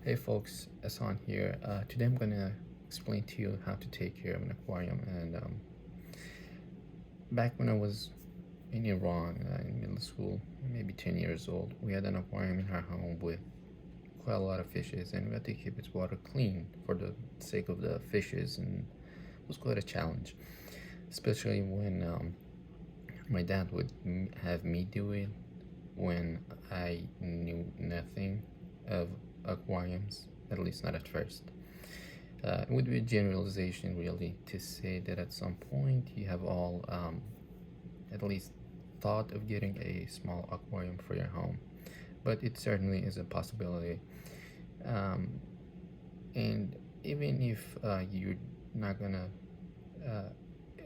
Hey folks, Asan here. Today I'm gonna explain to you how to take care of an aquarium. And back when I was in Iran, in middle school, maybe 10 years old, we had an aquarium in our home with quite a lot of fishes, and we had to keep its water clean for the sake of the fishes, and it was quite a challenge, especially when my dad would have me do it when I knew nothing of aquariums, at least not at first. It would be a generalization, really, to say that at some point you have all at least thought of getting a small aquarium for your home, but it certainly is a possibility. Um, and even if you're not gonna,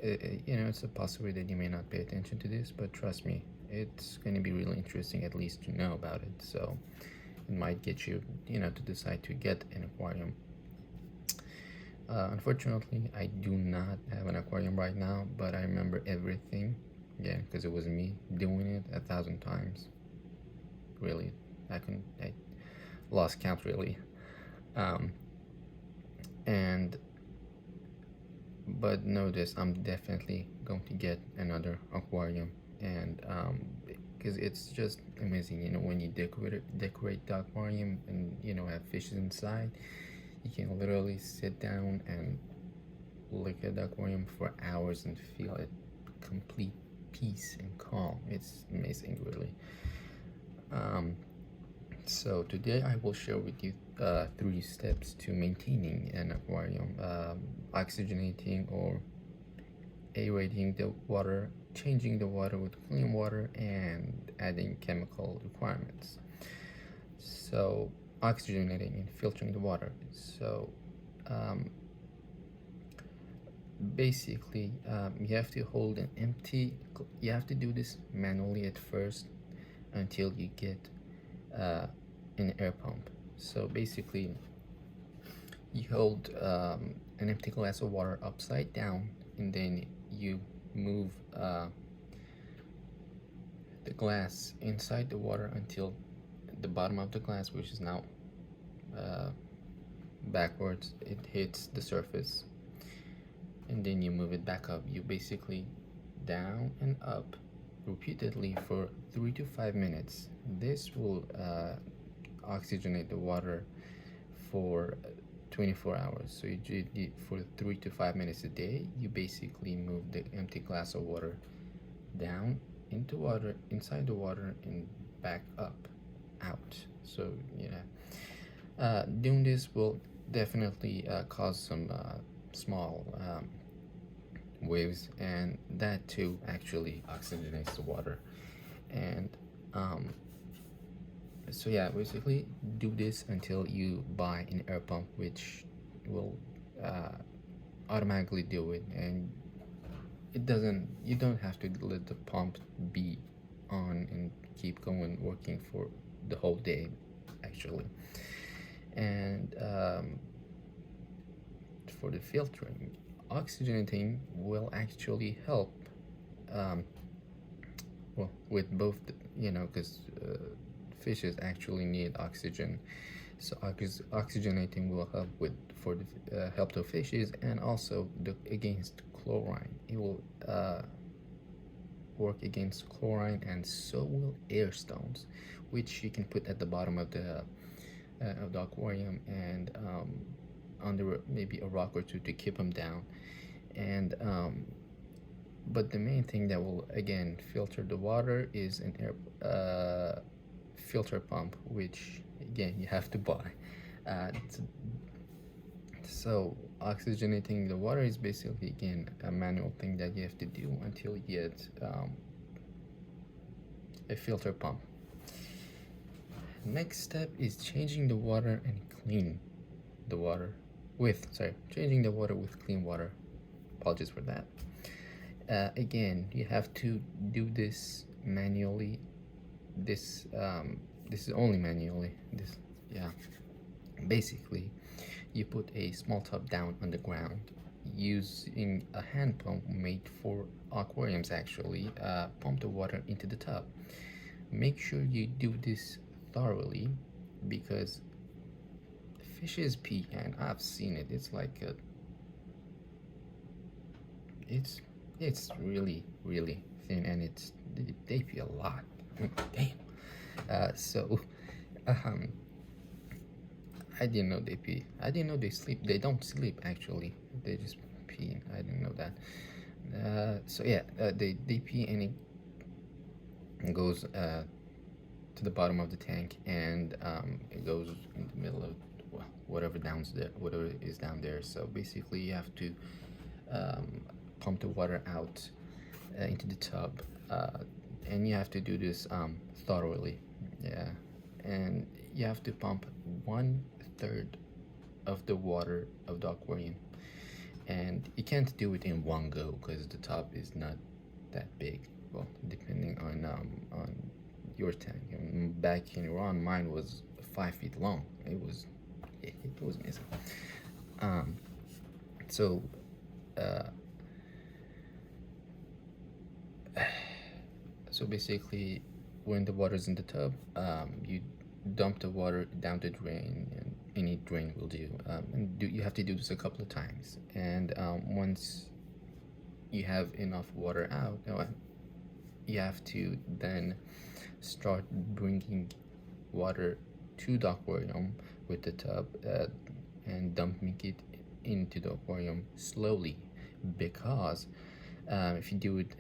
it's a possibility that you may not pay attention to this, but trust me, it's going to be really interesting, at least to know about it. So it might get you, to decide to get an aquarium. Unfortunately, I do not have an aquarium right now, but I remember everything, because it was me doing it 1,000 times. Really, I lost count, really. But notice I'm definitely going to get another aquarium, and because it's just amazing, when you decorate the aquarium and have fishes inside. You can literally sit down and look at the aquarium for hours and feel it complete peace and calm. It's amazing, really. So today I will share with you 3 steps to maintaining an aquarium: oxygenating or aerating the water, changing the water with clean water, and adding chemical requirements. So oxygenating and filtering the water. So basically, you have to hold an empty, you have to do this manually at first until you get an air pump. So basically, you hold an empty glass of water upside down, and then you move the glass inside the water until the bottom of the glass, which is now backwards, it hits the surface, and then you move it back up. You basically down and up repeatedly for 3 to 5 minutes. This will oxygenate the water for 24 hours. So you for 3 to 5 minutes a day, you basically move the empty glass of water down into water, inside the water, and back up, out. So doing this will definitely cause some small waves, and that too actually oxygenates the water. And so basically do this until you buy an air pump, which will automatically do it, and you don't have to let the pump be on and keep going working for the whole day, actually. And for the filtering, oxygenating will actually help with both, because fishes actually need oxygen. So oxygenating will help the fishes, and also against chlorine. It will work against chlorine, and so will air stones, which you can put at the bottom of the aquarium, and under maybe a rock or two to keep them down. And but the main thing that will again filter the water is an air filter pump, which again you have to buy. So oxygenating the water is basically, again, a manual thing that you have to do until you get a filter pump. Next step is changing the water and clean the water changing the water with clean water. Apologies for that. Again, you have to do this manually. This is only manually. Basically, you put a small tub down on the ground using a hand pump made for aquariums. Actually, pump the water into the tub. Make sure you do this thoroughly, because fishes pee, and I've seen it. It's like it's really thin, and they pee a lot. Damn. So um, I didn't know they pee. I didn't know they sleep. They don't sleep actually. They just pee. I didn't know that. So yeah, they pee, and it goes to the bottom of the tank, and it goes in the middle of whatever is down there. So basically, you have to pump the water out into the tub, and you have to do this thoroughly. Yeah, and you have to pump 1/3 of the water of the aquarium, and you can't do it in one go because the tub is not that big. Well, depending on your tank. And back in Iran, mine was 5 feet long. It was amazing. So so basically, when the water's in the tub, you dump the water down the drain, and any drain will do. And you have to do this a couple of times. And once you have enough water out, you have to then start bringing water to the aquarium with the tub, and dumping it into the aquarium slowly, because if you do it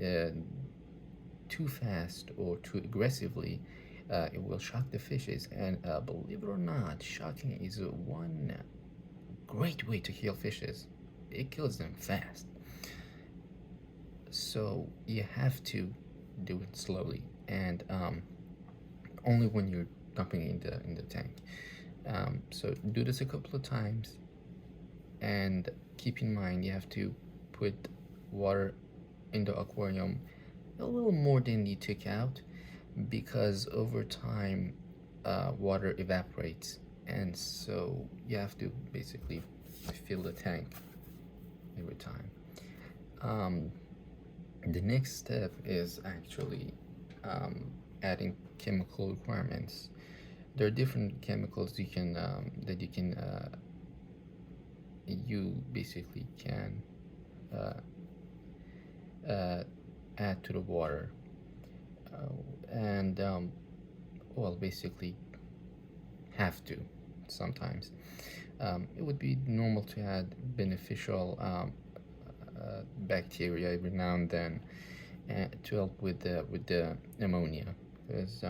too fast or too aggressively, it will shock the fishes. And believe it or not, shocking is one great way to kill fishes. It kills them fast. So you have to do it slowly, and only when you're dumping in the tank. So do this a couple of times, and keep in mind you have to put water in the aquarium a little more than you took out, because over time water evaporates, and so you have to basically fill the tank every time. The next step is actually adding chemical requirements. There are different chemicals you basically can add to the water, and well, basically have to sometimes. It would be normal to add beneficial bacteria every now and then to help with the ammonia, because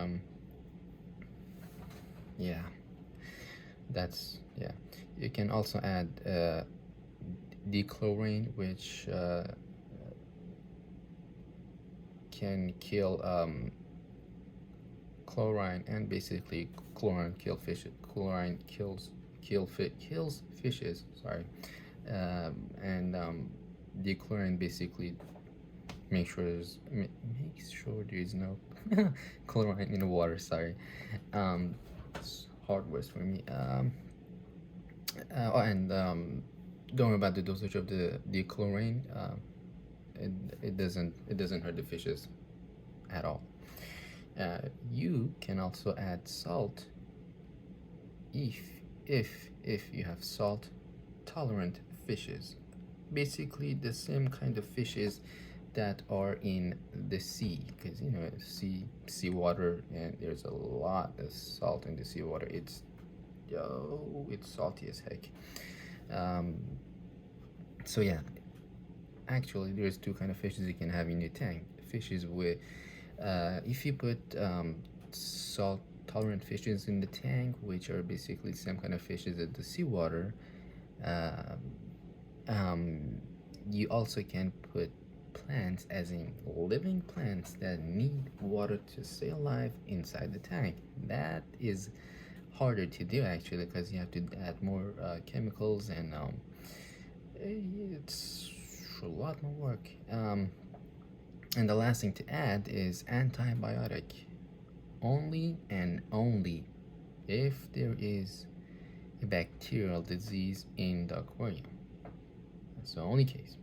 yeah, you can also add dechlorine, which can kill chlorine, and basically chlorine kills fishes, sorry. And dechlorine basically makes sure there's no chlorine in the water, sorry. It's hard words for me. And don't worry about the dosage of the dechlorine. It doesn't hurt the fishes at all. You can also add salt if you have salt tolerant fishes. Basically the same kind of fishes that are in the sea, because seawater, and there's a lot of salt in the seawater. It's salty as heck. So yeah, actually there's two kind of fishes you can have in your tank. Fishes with if you put salt tolerant fishes in the tank, which are basically the same kind of fishes as the seawater, you also can put plants, as in living plants, that need water to stay alive inside the tank. That is harder to do actually, because you have to add more chemicals, and it's a lot more work. And the last thing to add is antibiotic. Only and only if there is a bacterial disease in the aquarium. That's the only case.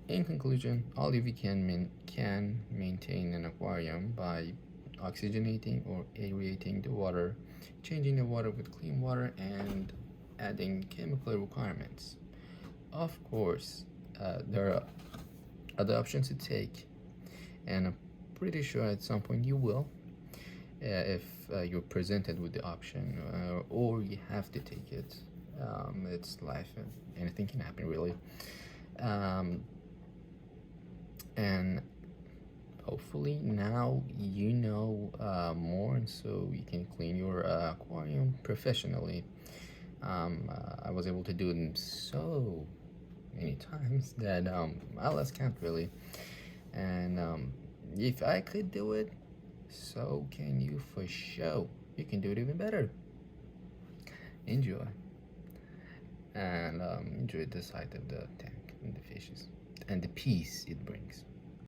In conclusion, all of you can maintain an aquarium by oxygenating or aerating the water, changing the water with clean water, and adding chemical requirements. Of course, there are other options to take, and I'm pretty sure at some point you will, if you're presented with the option, or you have to take it. It's life, and anything can happen, really. And hopefully now you know more, and so you can clean your aquarium professionally. I was able to do it so many times that I lost count, really. And if I could do it, so can you for sure. You can do it even better. Enjoy. And enjoy the sight of the tank and the fishes and the peace it brings.